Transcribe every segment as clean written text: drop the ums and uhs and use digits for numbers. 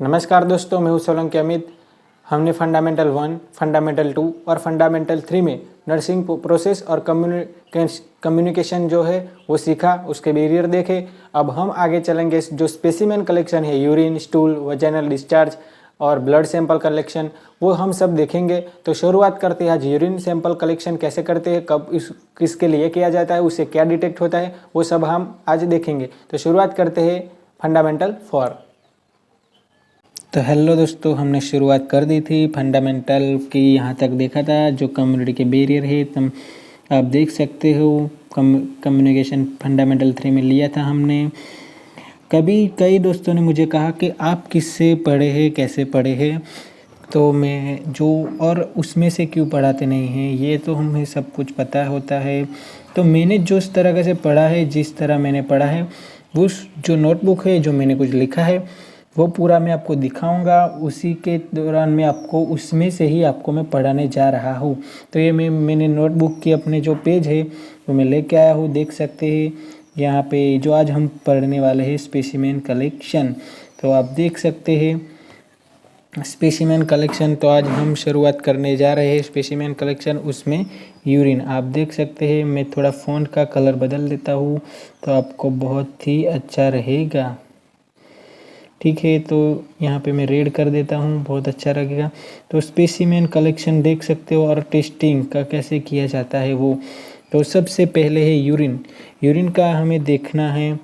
नमस्कार दोस्तों, मैं हूं सोलंकी अमित। हमने फंडामेंटल 1, फंडामेंटल 2 और फंडामेंटल 3 में नर्सिंग प्रोसेस और कम्युनिकेशन जो है वो सीखा, उसके बैरियर देखे। अब हम आगे चलेंगे, जो स्पेसिमेन कलेक्शन है, यूरिन, स्टूल, वजाइनल डिस्चार्ज और ब्लड सैंपल कलेक्शन, वो हम सब देखेंगे। तो शुरुआत करते हैं। आज यूरिन सैंपल कलेक्शन कैसे करते हैं, कब किसके लिए किया जाता है, उससे क्या डिटेक्ट होता है, वो सब हम आज देखेंगे। तो शुरुआत करते हैं फंडामेंटल 4। तो हेलो दोस्तों, हमने शुरुआत कर दी थी फंडामेंटल की, यहाँ तक देखा था। जो कम्युनिटी के बैरियर है, तुम आप देख सकते हो। कम्युनिकेशन फंडामेंटल 3 में लिया था हमने। कई दोस्तों ने मुझे कहा कि आप किससे पढ़े हैं, कैसे पढ़े हैं, तो मैं जो और उसमें से क्यों पढ़ाते नहीं हैं, ये तो हमें सब कुछ पता होता है। तो मैंने जो इस तरह से पढ़ा है, जिस तरह मैंने पढ़ा है, वो जो नोटबुक है, जो मैंने कुछ लिखा है, वो पूरा मैं आपको दिखाऊंगा। उसी के दौरान मैं आपको उसमें से ही आपको मैं पढ़ाने जा रहा हूँ। तो ये मैंने नोटबुक के अपने जो पेज है वो मैं लेके आया हूँ, देख सकते हैं यहाँ पे। जो आज हम पढ़ने वाले हैं स्पेसिमेन कलेक्शन, तो आप देख सकते हैं स्पेसिमेन कलेक्शन। तो आज हम शुरुआत करने जा रहे हैं स्पेसिमेन कलेक्शन, उसमें यूरिन। आप देख सकते हैं, मैं थोड़ा फ़ॉन्ट का कलर बदल देता हूँ तो आपको बहुत ही अच्छा रहेगा। ठीक है, तो यहाँ पे मैं रेड कर देता हूँ, बहुत अच्छा लगेगा। तो स्पेसिमेन कलेक्शन देख सकते हो, और टेस्टिंग का कैसे किया जाता है वो। तो सबसे पहले है यूरिन। यूरिन का हमें देखना है।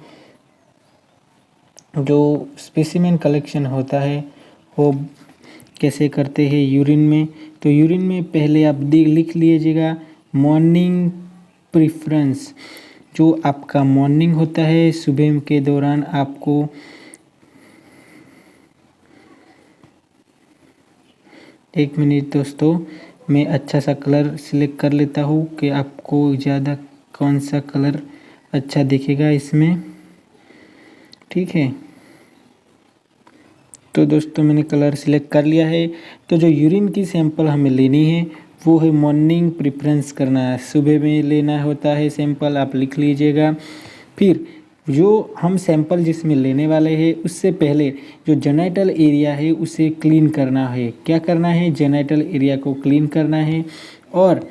जो स्पेसिमेन कलेक्शन होता है वो कैसे करते हैं यूरिन में। तो यूरिन में पहले आप लिख लीजिएगा मॉर्निंग प्रेफरेंस। जो आपका मॉर्निंग होता है, सुबह के दौरान आपको एक मिनट दोस्तों, मैं अच्छा सा कलर सिलेक्ट कर लेता हूँ कि आपको ज़्यादा कौन सा कलर अच्छा दिखेगा इसमें। ठीक है, तो दोस्तों मैंने कलर सिलेक्ट कर लिया है। तो जो यूरिन की सैंपल हमें लेनी है वो है मॉर्निंग प्रेफरेंस करना है, सुबह में लेना होता है सैंपल, आप लिख लीजिएगा। फिर जो हम सैंपल जिसमें लेने वाले हैं, उससे पहले जो जेनाइटल एरिया है उसे क्लीन करना है। क्या करना है? जेनाइटल एरिया को क्लीन करना है। और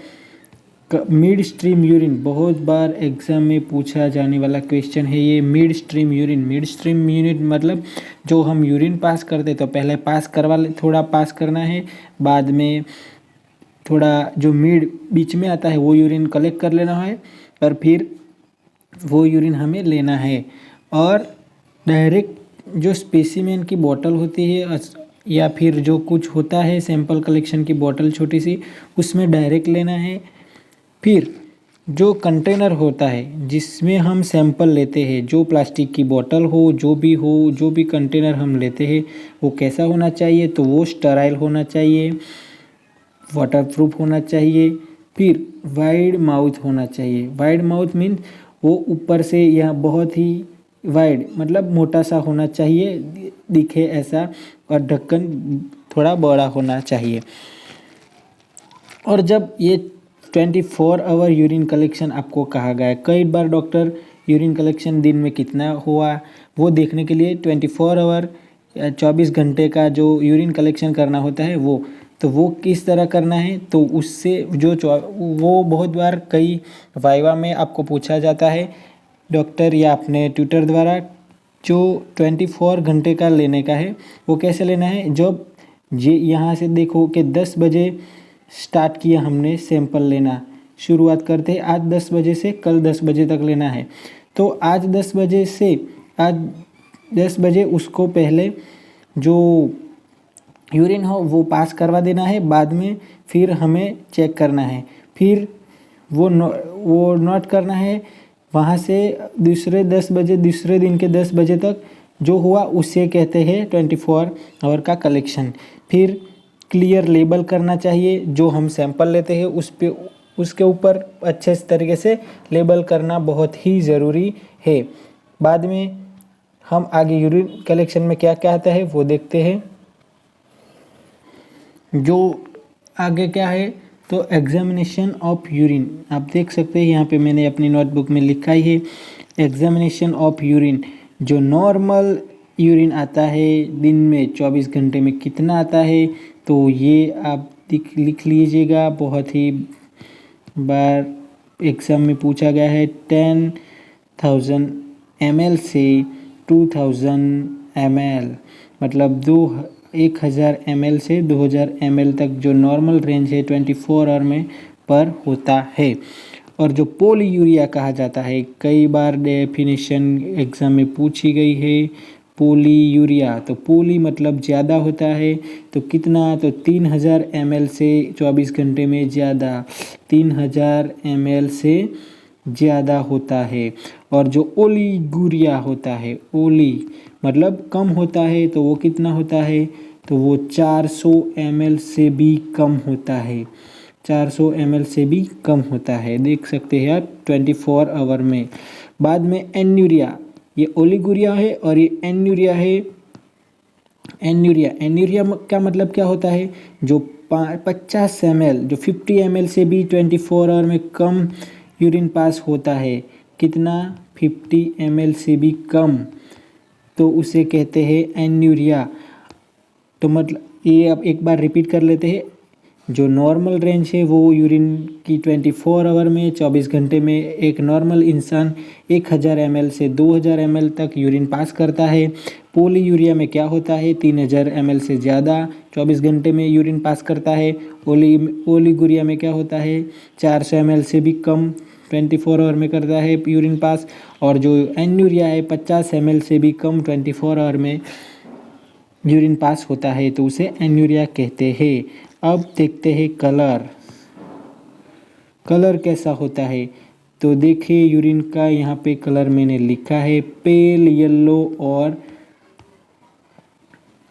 मिड स्ट्रीम यूरिन, बहुत बार एग्जाम में पूछा जाने वाला क्वेश्चन है ये mid stream urine. Mid stream urine मतलब जो हम यूरिन पास करते तो पहले पास करवा ले, थोड़ा पास करना है, बाद में थोड़ा जो मिड बीच में आता है वो यूरिन कलेक्ट कर लेना है, और फिर वो यूरिन हमें लेना है। और डायरेक्ट जो स्पेसिमेन की बोतल होती है या फिर जो कुछ होता है सैंपल कलेक्शन की बोतल छोटी सी, उसमें डायरेक्ट लेना है। फिर जो कंटेनर होता है जिसमें हम सैंपल लेते हैं, जो प्लास्टिक की बोतल हो, जो भी कंटेनर हम लेते हैं, वो कैसा होना चाहिए? तो वो स्टराइल होना चाहिए, वाटरप्रूफ होना चाहिए। फिर वाइड माउथ होना चाहिए। वाइड माउथ मीन्स वो ऊपर से यह बहुत ही वाइड, मतलब मोटा सा होना चाहिए, दिखे ऐसा, और ढक्कन थोड़ा बड़ा होना चाहिए। और जब ये 24 आवर यूरिन कलेक्शन आपको कहा गया है, कई बार डॉक्टर यूरिन कलेक्शन दिन में कितना हुआ वो देखने के लिए 24 आवर या 24 घंटे का जो यूरिन कलेक्शन करना होता है वो किस तरह करना है, तो उससे वो बहुत बार कई वाइवा में आपको पूछा जाता है डॉक्टर या अपने ट्यूटर द्वारा। जो 24 घंटे का लेने का है वो कैसे लेना है? जब ये यहाँ से देखो कि 10 बजे स्टार्ट किया हमने सैंपल लेना, शुरुआत करते हैं आज 10 बजे से, कल 10 बजे तक लेना है। तो आज 10 बजे उसको पहले जो यूरिन हो वो पास करवा देना है, बाद में फिर हमें चेक करना है। फिर वो नोट करना है। वहाँ से दूसरे दिन के 10 बजे तक जो हुआ उसे कहते हैं 24 आवर का कलेक्शन। फिर क्लियर लेबल करना चाहिए, जो हम सैंपल लेते हैं उसके ऊपर अच्छे तरीके से लेबल करना बहुत ही ज़रूरी है। बाद में हम आगे यूरिन कलेक्शन में क्या क्या आता है वो देखते हैं। जो आगे क्या है, तो एग्जामिनेशन ऑफ यूरिन, आप देख सकते हैं यहाँ पे मैंने अपनी नोटबुक में लिखा ही है एग्जामिनेशन ऑफ यूरिन। जो नॉर्मल यूरिन आता है दिन में 24 घंटे में कितना आता है, तो ये आप लिख लीजिएगा। बहुत ही बार एग्ज़ाम में पूछा गया है। 10,000 ml से 2,000 ml, मतलब 1,000 ml से 2,000 ml तक जो नॉर्मल रेंज है 24 आवर में पर होता है। और जो पोलीयूरिया कहा जाता है, कई बार डेफिनेशन एग्ज़ाम में पूछी गई है पोलीयूरिया। तो पोली मतलब ज़्यादा होता है, तो कितना, तो 3,000 ml से 24 घंटे में ज़्यादा, 3,000 ml से ज़्यादा होता है। और जो ओलीगुरिया होता है, ओली मतलब कम होता है, तो वो कितना होता है, तो वो 400 ml से भी कम होता है, 400 ml से भी कम होता है। देख सकते हैं आप 24 आवर में। बाद में एन्यूरिया, ये ओलीगुरिया है और ये एन्यूरिया है। एन्यूरिया का मतलब क्या होता है, जो 50 ml, जो 50 ml से भी 24 आवर में कम यूरिन पास होता है, कितना, 50 ml से भी कम, तो उसे कहते हैं एन्यूरिया। तो मतलब ये अब एक बार रिपीट कर लेते हैं। जो नॉर्मल रेंज है वो यूरिन की 24 आवर में 24 घंटे में एक नॉर्मल इंसान 1,000 ml से 2,000 ml तक यूरिन पास करता है। पोलीयूरिया में क्या होता है, 3,000 ml से ज़्यादा 24 घंटे में यूरिन पास करता है। ओलीगुरिया में क्या होता है, 400 ml से भी कम 24 आवर में करता है यूरिन पास। और जो एन्यूरिया है 50 ml से भी कम 24 आवर में यूरिन पास होता है, तो उसे एन्यूरिया कहते हैं। अब देखते हैं कलर कैसा होता है। तो देखिए यूरिन का यहाँ पे कलर मैंने लिखा है पेल येलो,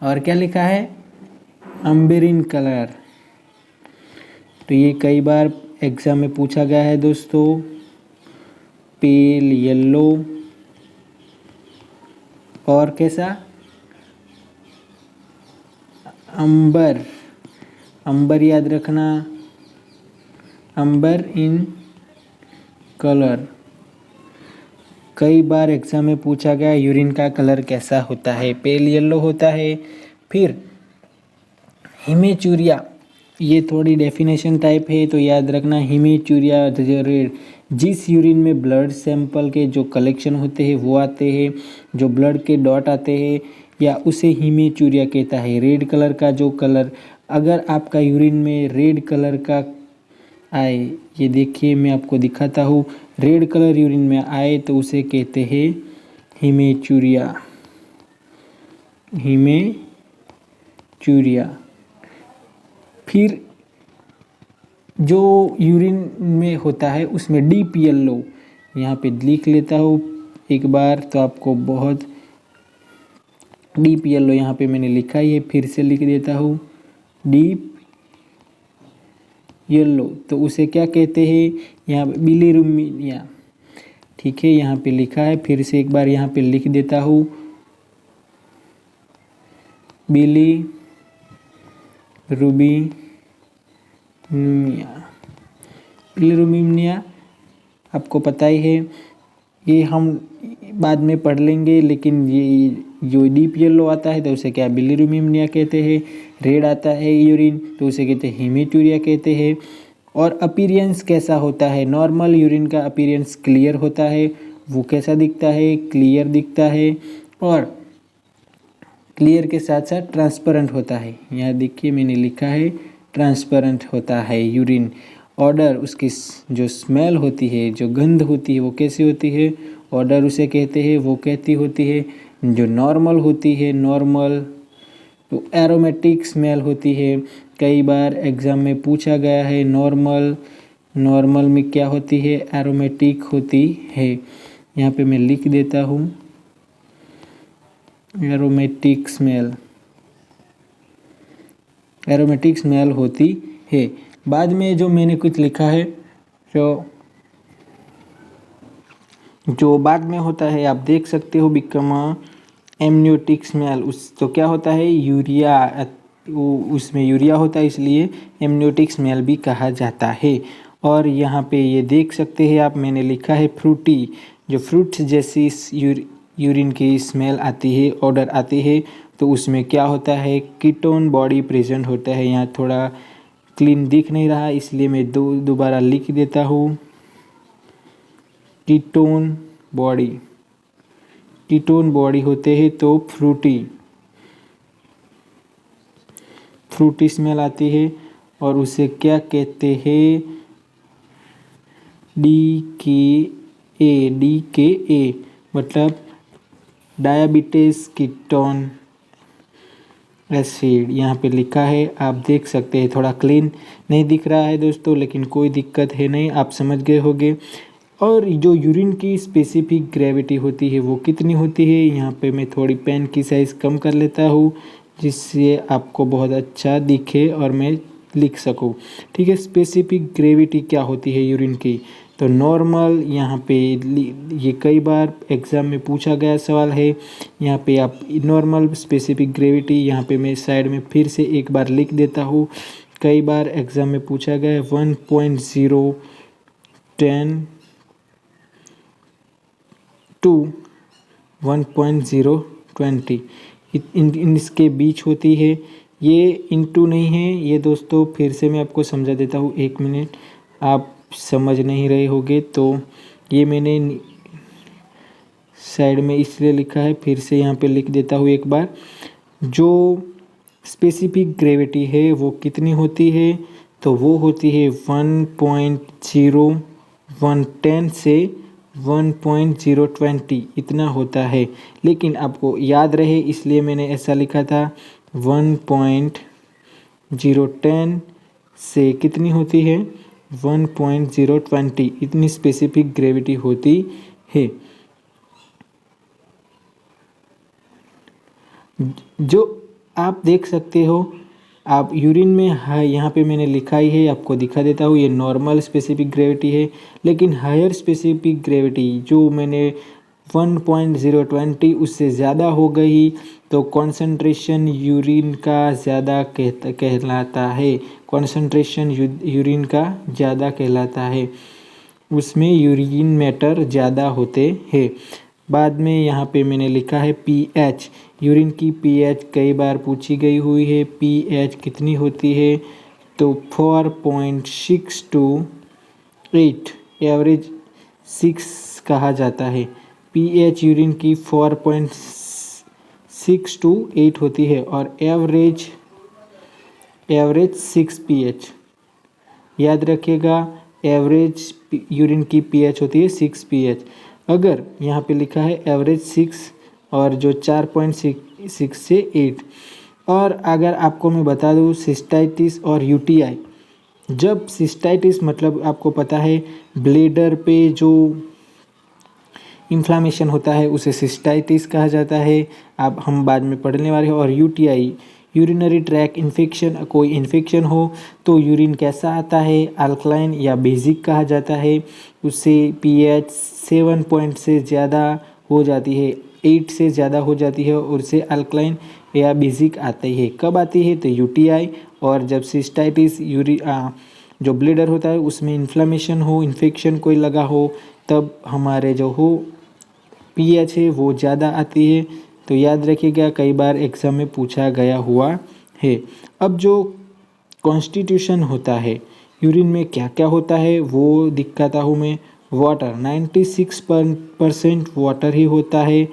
और क्या लिखा है, अम्बेरिन कलर। तो ये कई बार एग्जाम में पूछा गया है दोस्तों, पेल येलो और कैसा, अंबर याद रखना, अंबर इन कलर। कई बार एग्जाम में पूछा गया यूरिन का कलर कैसा होता है, पेल येलो होता है। फिर हिमेचूरिया, ये थोड़ी डेफिनेशन टाइप है, तो याद रखना हिमेचूरिया रेड, जिस यूरिन में ब्लड सैंपल के जो कलेक्शन होते हैं वो आते हैं, जो ब्लड के डॉट आते हैं, या उसे हिमेचूरिया कहता है। रेड कलर का जो कलर, अगर आपका यूरिन में रेड कलर का आए, ये देखिए मैं आपको दिखाता हूँ, रेड कलर यूरिन में आए तो उसे कहते हैं हिमेचूरिया। फिर जो यूरिन में होता है उसमें डीप येलो, यहाँ पे लिख लेता हूँ एक बार, तो आपको बहुत डीप येलो यहाँ पे मैंने लिखा ही है, फिर से लिख देता हूँ डीप येलो, तो उसे क्या कहते हैं, यहाँ पे बिलिरुबिनिया। ठीक है, यहाँ पे लिखा है, फिर से एक बार यहाँ पे लिख देता हूँ बिलिरुबिनिया। आपको पता ही है, ये हम बाद में पढ़ लेंगे, लेकिन ये जो डीप येलो आता है तो उसे क्या बिलिरुबिनिया कहते हैं। रेड आता है यूरिन तो उसे कहते हैं हिमेचूरिया कहते हैं। और अपीयरेंस कैसा होता है, नॉर्मल यूरिन का अपीयरेंस क्लियर होता है, वो कैसा दिखता है, क्लियर दिखता है, और क्लियर के साथ साथ ट्रांसपेरेंट होता है। यहाँ देखिए मैंने लिखा है ट्रांसपेरेंट होता है यूरिन। ऑर्डर, उसकी जो स्मेल होती है, जो गंध होती है, वो कैसी होती है, ऑर्डर उसे कहते हैं, वो कैसी होती है, जो नॉर्मल होती है, नॉर्मल तो एरोमेटिक स्मेल होती है। कई बार एग्ज़ाम में पूछा गया है नॉर्मल में क्या होती है, एरोमेटिक होती है। यहाँ पे मैं लिख देता हूँ एरोमेटिक स्मेल होती है। बाद में जो मैंने कुछ लिखा है, जो बाद में होता है आप देख सकते हो, बिकम एमनियोटिक स्मेल, उस तो क्या होता है, यूरिया, उसमें यूरिया होता है, इसलिए एमनियोटिक स्मेल भी कहा जाता है। और यहाँ पे ये देख सकते हैं आप, मैंने लिखा है फ्रूटी, जो फ्रूट्स जैसी यूरिन की स्मेल आती है, ऑडर आती है, तो उसमें क्या होता है, कीटोन बॉडी प्रेजेंट होता है। यहाँ थोड़ा क्लीन दिख नहीं रहा, इसलिए मैं दोबारा लिख देता हूँ। कीटोन बॉडी होते हैं तो फ्रूटी स्मेल आती है, और उसे क्या कहते हैं, DKA मतलब डायबिटीज कीटोन एसिड यहाँ पे लिखा है, आप देख सकते हैं। थोड़ा क्लीन नहीं दिख रहा है दोस्तों, लेकिन कोई दिक्कत है नहीं, आप समझ गए होंगे। और जो यूरिन की स्पेसिफिक ग्रेविटी होती है वो कितनी होती है, यहाँ पे मैं थोड़ी पेन की साइज़ कम कर लेता हूँ, जिससे आपको बहुत अच्छा दिखे और मैं लिख सकूँ। ठीक है, स्पेसिफिक ग्रेविटी क्या होती है यूरिन की, तो नॉर्मल, यहाँ पे ये कई बार एग्ज़ाम में पूछा गया सवाल है। यहाँ पे आप नॉर्मल स्पेसिफिक ग्रेविटी, यहाँ पे मैं साइड में फिर से एक बार लिख देता हूँ, कई बार एग्ज़ाम में पूछा गया है 1.010 टू 1.020 इसके बीच होती है। ये इंटू नहीं है ये दोस्तों, फिर से मैं आपको समझा देता हूँ, 1 मिनट, आप समझ नहीं रहे होंगे तो ये मैंने साइड में इसलिए लिखा है, फिर से यहाँ पे लिख देता हूँ एक बार। जो स्पेसिफिक ग्रेविटी है वो कितनी होती है, तो वो होती है 1.0110 से 1.020 इतना होता है। लेकिन आपको याद रहे इसलिए मैंने ऐसा लिखा था, 1.010 से कितनी होती है, 1.020 इतनी स्पेसिफिक ग्रेविटी होती है। जो आप देख सकते हो, आप यूरिन में है, यहाँ पे मैंने लिखा ही है, आपको दिखा देता हूँ, ये नॉर्मल स्पेसिफिक ग्रेविटी है। लेकिन हायर स्पेसिफिक ग्रेविटी जो मैंने 1.020 उससे ज़्यादा हो गई तो कॉन्सेंट्रेशन यूरिन का ज़्यादा कहलाता है। कॉन्सेंट्रेशन यूरिन का ज़्यादा कहलाता है, उसमें यूरिन मैटर ज़्यादा होते हैं। बाद में यहाँ पे मैंने लिखा है पीएच, यूरिन की पीएच कई बार पूछी गई हुई है। पीएच कितनी होती है, तो 4.6 टू 8, एवरेज 6 कहा जाता है। पीएच यूरिन की 4.6 टू 8 होती है, और एवरेज 6 पीएच, याद रखिएगा, एवरेज यूरिन की पीएच होती है 6 पीएच। अगर यहाँ पे लिखा है एवरेज 6 और जो 4.6 से 8। और अगर आपको मैं बता दूँ सिस्टाइटिस और यूटीआई, जब सिस्टाइटिस मतलब आपको पता है ब्लेडर पे जो इन्फ्लामेशन होता है उसे सिस्टाइटिस कहा जाता है, अब हम बाद में पढ़ने वाले हैं। और यूटीआई, यूरिनरी ट्रैक इन्फेक्शन, कोई इन्फेक्शन हो तो यूरिन कैसा आता है, अल्कलाइन या बेसिक कहा जाता है। उससे पीएच 7 पॉइंट से ज़्यादा हो जाती है, 8 से ज़्यादा हो जाती है, और उससे अल्कलाइन या बेसिक आती है। कब आती है, तो यूटीआई, और जब सिस्टाइटिस जो ब्लीडर होता है उसमें इन्फ्लामेशन हो, इन्फेक्शन कोई लगा हो, तब हमारे जो हो पीएच है वो ज़्यादा आती है। तो याद रखिएगा, कई बार एग्ज़ाम में पूछा गया हुआ है। अब जो कॉन्स्टिट्यूशन होता है यूरिन में क्या क्या होता है वो दिखाता हूँ मैं। वाटर 96% वाटर ही होता है,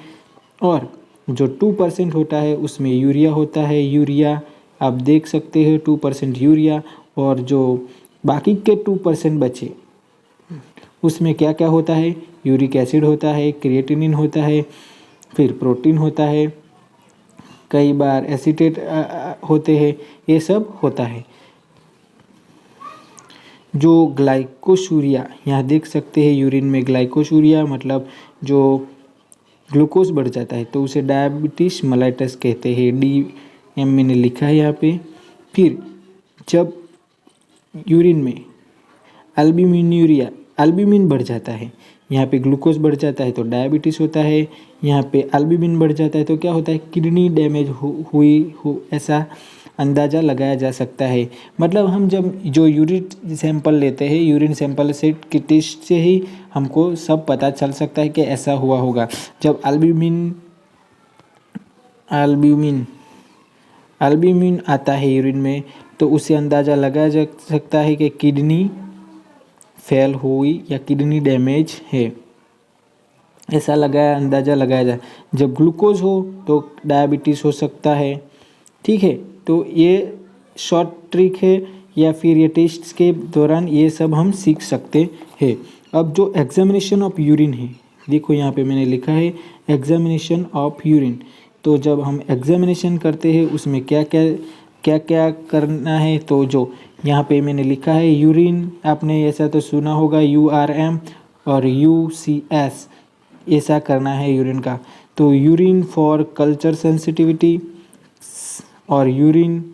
और जो 2% होता है उसमें यूरिया होता है। यूरिया आप देख सकते हो 2% यूरिया, और जो बाकी के 2% बचे उसमें क्या क्या होता है, यूरिक एसिड होता है, क्रिएटिनिन होता है, फिर प्रोटीन होता है, कई बार एसीटेट होते हैं, ये सब होता है। जो ग्लाइकोशूरिया, यहाँ देख सकते हैं यूरिन में ग्लाइकोशूरिया मतलब जो ग्लूकोज बढ़ जाता है तो उसे डायबिटीज मेलाइटस कहते हैं। DM मैंने लिखा है यहाँ पे। फिर जब यूरिन में एल्ब्यूमिन बढ़ जाता है, यहाँ पे ग्लूकोज बढ़ जाता है तो डायबिटीज़ होता है। यहाँ पे एल्ब्यूमिन बढ़ जाता है तो क्या होता है, किडनी डैमेज हुई हो ऐसा अंदाज़ा लगाया जा सकता है। मतलब हम जब जो यूरिन सैंपल लेते हैं, यूरिन सैंपल से के टेस्ट से ही हमको सब पता चल सकता है कि ऐसा हुआ होगा। जब एल्ब्यूमिन आता है यूरिन में, तो उससे अंदाज़ा लगाया जा सकता है कि किडनी फेल हुई या किडनी डैमेज है, ऐसा अंदाज़ा लगाया जाए। जब ग्लूकोज हो तो डायबिटीज़ हो सकता है। ठीक है, तो ये शॉर्ट ट्रिक है, या फिर ये टेस्ट के दौरान ये सब हम सीख सकते हैं। अब जो एग्जामिनेशन ऑफ यूरिन है, देखो यहाँ पे मैंने लिखा है एग्जामिनेशन ऑफ यूरिन। तो जब हम एग्जामिनेशन करते हैं उसमें क्या क्या करना है, तो जो यहाँ पे मैंने लिखा है यूरिन, आपने ऐसा तो सुना होगा URM और UCS, ऐसा करना है यूरिन का। तो यूरिन फॉर कल्चर सेंसिटिविटी और यूरिन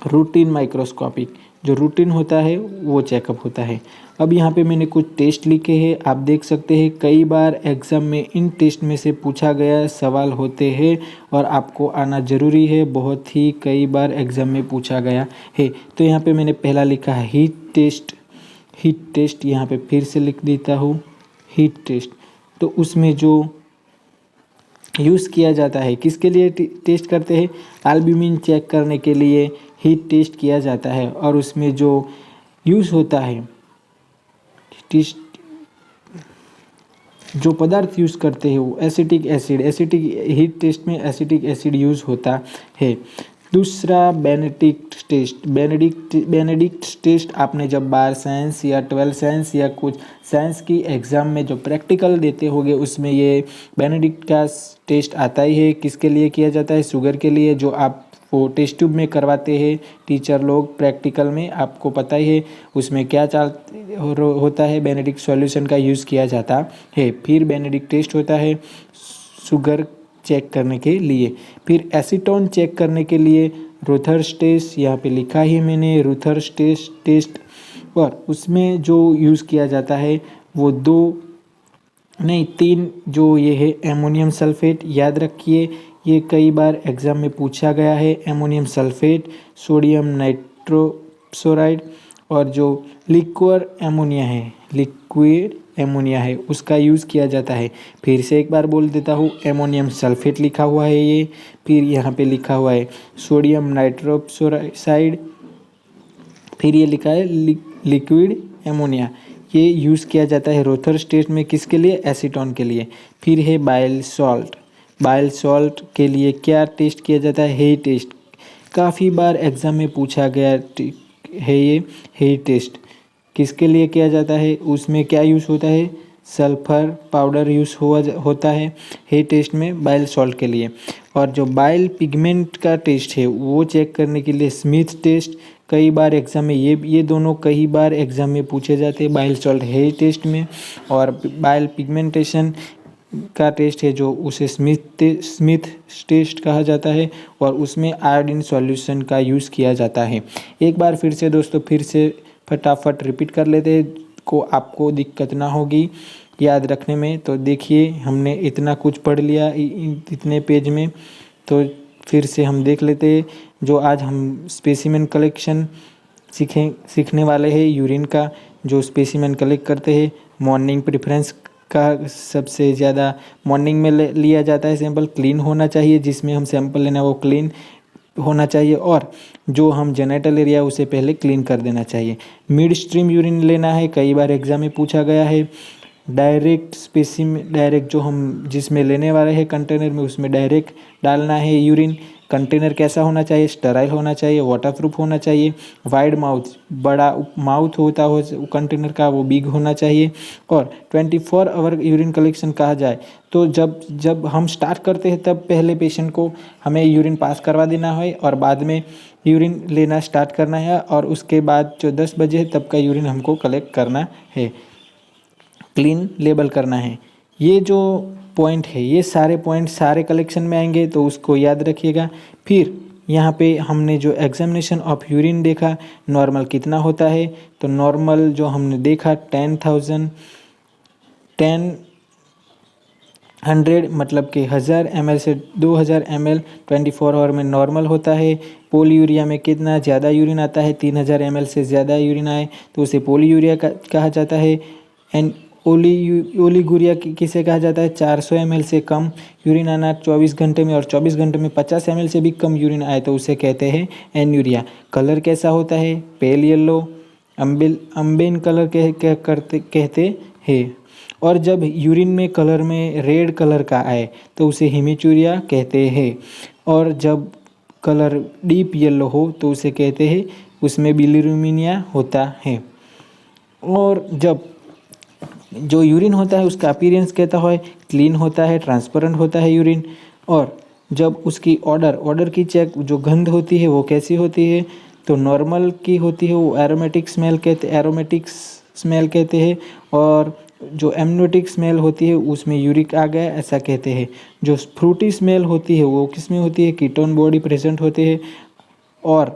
रूटीन माइक्रोस्कोपिक, जो रूटीन होता है वो चेकअप होता है। अब यहाँ पे मैंने कुछ टेस्ट लिखे हैं, आप देख सकते हैं। कई बार एग्ज़ाम में इन टेस्ट में से पूछा गया सवाल होते हैं और आपको आना ज़रूरी है, बहुत ही कई बार एग्ज़ाम में पूछा गया है। तो यहाँ पे मैंने पहला लिखा है हीट टेस्ट, यहाँ पे फिर से लिख देता हूँ हीट टेस्ट। तो उसमें जो यूज़ किया जाता है, किसके लिए टेस्ट करते हैं, एल्ब्यूमिन चेक करने के लिए हीट टेस्ट किया जाता है। और उसमें जो यूज़ होता है, जो पदार्थ यूज़ करते हैं वो एसिटिक हीट टेस्ट में एसिटिक एसिड यूज़ होता है। दूसरा बेनेडिक्ट टेस्ट आपने जब 12 साइंस या 12 साइंस या कुछ साइंस की एग्ज़ाम में जो प्रैक्टिकल देते होंगे उसमें ये बेनेडिक्ट का टेस्ट आता ही है। किसके लिए किया जाता है, शुगर के लिए, जो आप वो टेस्ट ट्यूब में करवाते हैं टीचर लोग प्रैक्टिकल में, आपको पता ही है उसमें क्या होता है, बेनेडिक्ट सॉल्यूशन का यूज़ किया जाता है। फिर बेनेडिक्ट टेस्ट होता है शुगर चेक करने के लिए। फिर एसीटोन चेक करने के लिए रूथर्स टेस्ट, यहाँ पे लिखा ही मैंने रूथर्स टेस्ट। और उसमें जो यूज़ किया जाता है वो 3 जो ये है एमोनियम सल्फेट, याद रखिए ये कई बार एग्ज़ाम में पूछा गया है। एमोनियम सल्फेट, सोडियम नाइट्रोक्साइड और जो लिक्विड एमोनिया है उसका यूज़ किया जाता है। फिर से एक बार बोल देता हूँ, एमोनियम सल्फेट लिखा हुआ है ये, फिर यहाँ पे लिखा हुआ है सोडियम नाइट्रोक्साइड, फिर ये लिखा है लिक्विड एमोनिया। ये यूज़ किया जाता है रूथर्स टेस्ट में, किसके लिए, एसीटोन के लिए। फिर है बाइल सॉल्ट के लिए क्या टेस्ट किया जाता है, हे टेस्ट। काफ़ी बार एग्ज़ाम में पूछा गया है ये हे टेस्ट, किसके लिए किया जाता है, उसमें क्या यूज़ होता है, सल्फर पाउडर यूज़ होता है हे टेस्ट में बाइल सॉल्ट के लिए। और जो बाइल पिगमेंट का टेस्ट है वो चेक करने के लिए स्मिथ टेस्ट, कई बार एग्ज़ाम में ये दोनों कई बार एग्ज़ाम में पूछे जाते हैं बाइल सॉल्ट हे टेस्ट में। और बाइल पिगमेंटेशन का टेस्ट है जो उसे स्मिथ टेस्ट कहा जाता है, और उसमें आयोडीन सॉल्यूशन का यूज़ किया जाता है। एक बार फिर से दोस्तों, फिर से फटाफट रिपीट कर लेते हैं, को आपको दिक्कत ना होगी याद रखने में। तो देखिए हमने इतना कुछ पढ़ लिया इतने पेज में, तो फिर से हम देख लेते हैं। जो आज हम स्पेसिमेन कलेक्शन सीखने वाले हैं यूरिन का, जो स्पेसिमेन कलेक्ट करते हैं मॉर्निंग प्रेफरेंस का सबसे ज़्यादा मॉर्निंग में लिया जाता है। सैंपल क्लीन होना चाहिए, जिसमें हम सैंपल लेना वो क्लीन होना चाहिए, और जो हम जेनेटल एरिया उसे पहले क्लीन कर देना चाहिए। मिड स्ट्रीम यूरिन लेना है, कई बार एग्जाम में पूछा गया है। डायरेक्ट जो हम जिसमें लेने वाले हैं कंटेनर में, उसमें डायरेक्ट डालना है यूरिन। कंटेनर कैसा होना चाहिए, स्टेराइल होना चाहिए, वाटरप्रूफ होना चाहिए। वाइड माउथ, बड़ा माउथ होता हो कंटेनर का, वो बिग होना चाहिए। और 24 आवर यूरिन कलेक्शन कहा जाए तो जब हम स्टार्ट करते हैं तब पहले पेशेंट को हमें यूरिन पास करवा देना है, और बाद में यूरिन लेना स्टार्ट करना है, और उसके बाद जो 10 बजे है तब का यूरिन हमको कलेक्ट करना है, क्लीन लेबल करना है। ये जो पॉइंट है, ये सारे पॉइंट सारे कलेक्शन में आएंगे, तो उसको याद रखिएगा। फिर यहाँ पे हमने जो एग्जामिनेशन ऑफ यूरिन देखा, नॉर्मल कितना होता है, तो नॉर्मल जो हमने देखा 100 मतलब कि 1000 ml से 2000 ml 24 आवर में नॉर्मल होता है। पोलीयूरिया में कितना ज़्यादा यूरिन आता है, 3000 ml से ज़्यादा यूरिन आए तो उसे पोलीयूरिया कहा जाता है। एंड ओलीगुरिया किसे कहा जाता है, 400 ml से कम यूरिन आना 24 घंटे में, और 24 घंटे में 50 ml से भी कम यूरिन आए तो उसे कहते हैं एन्यूरिया। कलर कैसा होता है, पेल येलो, अम्बेन कलर कहते हैं। और जब यूरिन में कलर में रेड कलर का आए तो उसे हेमीचूरिया कहते हैं। और जब कलर डीप येलो हो तो उसे कहते हैं, उसमें बिलिरुबिनिया होता है। और जब जो यूरिन होता है उसका अपीयरेंस कहता है क्लीन होता है, ट्रांसपेरेंट होता है यूरिन। और जब उसकी ऑर्डर की चेक जो गंध होती है वो कैसी होती है, तो नॉर्मल की होती है, वो एरोमेटिक स्मेल कहते हैं। और जो एमनोटिक स्मेल होती है उसमें यूरिक आ गया ऐसा कहते हैं। जो फ्रूटी स्मेल होती है वो किसमें होती है, कीटोन बॉडी प्रेजेंट होते हैं। और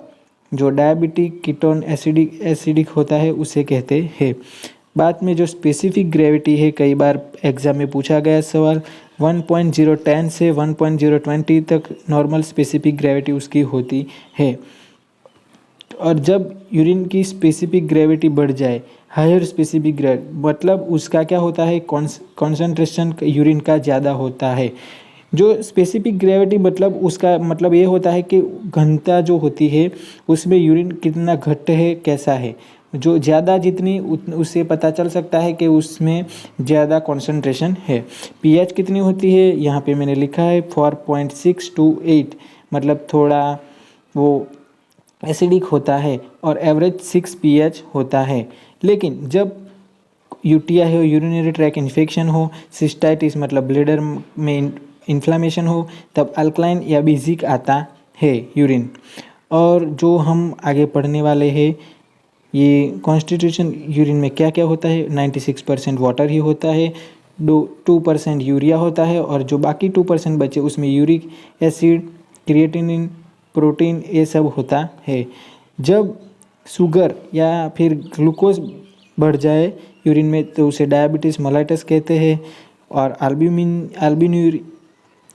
जो डायबिटिक कीटोन एसिडिक होता है उसे कहते हैं। बाद में जो स्पेसिफिक ग्रेविटी है, कई बार एग्जाम में पूछा गया सवाल, 1.010 से 1.020 तक नॉर्मल स्पेसिफिक ग्रेविटी उसकी होती है। और जब यूरिन की स्पेसिफिक ग्रेविटी बढ़ जाए, हायर स्पेसिफिक ग्रेविटी मतलब उसका क्या होता है, कॉन्सेंट्रेशन यूरिन का ज़्यादा होता है। जो स्पेसिफिक ग्रेविटी मतलब उसका मतलब ये होता है कि घनता जो होती है उसमें यूरिन कितना घट्ट है, कैसा है। जो ज़्यादा जितनी उससे पता चल सकता है कि उसमें ज़्यादा कॉन्सेंट्रेशन है। पीएच कितनी होती है, यहाँ पे मैंने लिखा है 4.6 to 8, मतलब थोड़ा वो एसिडिक होता है। और एवरेज 6 pH होता है। लेकिन जब यूटीआई हो, यूरिनरी ट्रैक इन्फेक्शन हो, सिस्टाइटिस मतलब ब्लैडर में इन्फ्लामेशन हो, तब अल्कलाइन या बेसिक आता है यूरिन। और जो हम आगे पढ़ने वाले हैं, ये कॉन्स्टिट्यूशन यूरिन में क्या क्या होता है, 96% वाटर ही होता है, 2% यूरिया होता है, और जो बाकी 2% बचे उसमें यूरिक एसिड, क्रिएटिनिन, प्रोटीन ये सब होता है। जब शुगर या फिर ग्लूकोज बढ़ जाए यूरिन में तो उसे डायबिटीज़ मेलाइटस कहते हैं। और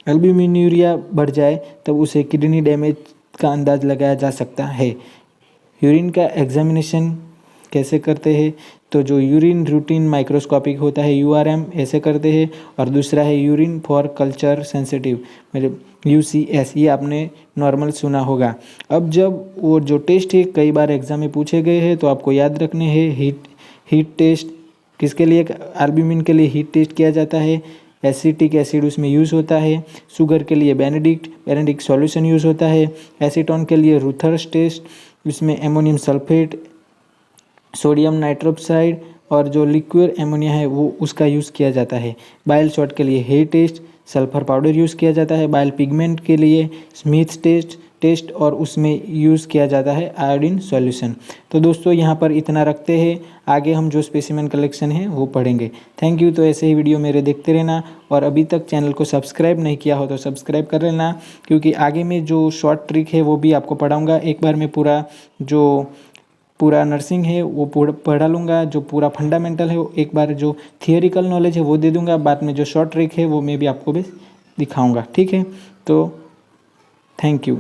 अल्ब्यूमिन्यूरिया बढ़ जाए तब उसे किडनी डैमेज का अंदाज लगाया जा सकता है। यूरिन का एग्जामिनेशन कैसे करते हैं, तो जो यूरिन रूटीन माइक्रोस्कोपिक होता है URM ऐसे करते हैं। और दूसरा है यूरिन फॉर कल्चर सेंसिटिव मतलब UCS, ये आपने नॉर्मल सुना होगा। अब जब वो जो टेस्ट है कई बार एग्जाम में पूछे गए हैं तो आपको याद रखने हैं। हीट टेस्ट किसके लिए, एल्ब्यूमिन के लिए हीट टेस्ट किया जाता है, एसिटिक एसिड उसमें यूज़ होता है। शुगर के लिए बेनेडिक्ट सॉल्यूशन यूज़ होता है। एसीटोन के लिए रूथर्स टेस्ट, इसमें एमोनियम सल्फेट, सोडियम नाइट्रोक्साइड और जो लिक्विड एमोनिया है वो उसका यूज़ किया जाता है। बाइल सॉल्ट के लिए hair test, sulphur powder use किया जाता है। बाइल पिगमेंट के लिए स्मिथ टेस्ट और उसमें यूज़ किया जाता है आयोडीन सॉल्यूशन। तो दोस्तों यहाँ पर इतना रखते हैं, आगे हम जो स्पेसिमेन कलेक्शन है वो पढ़ेंगे। Thank you. तो ऐसे ही वीडियो मेरे देखते रहना, और अभी तक चैनल को सब्सक्राइब नहीं किया हो तो सब्सक्राइब कर लेना, क्योंकि आगे में जो शॉर्ट ट्रिक है वो भी आपको पढ़ाऊँगा। एक बार मैं पूरा नर्सिंग है वो पढ़ा लूँगा, जो पूरा फंडामेंटल है वो एक बार, जो थियोरिकल नॉलेज है वो दे दूँगा, बाद में जो शॉर्ट ट्रिक है वो मैं भी आपको भी दिखाऊँगा। ठीक है, तो थैंक यू।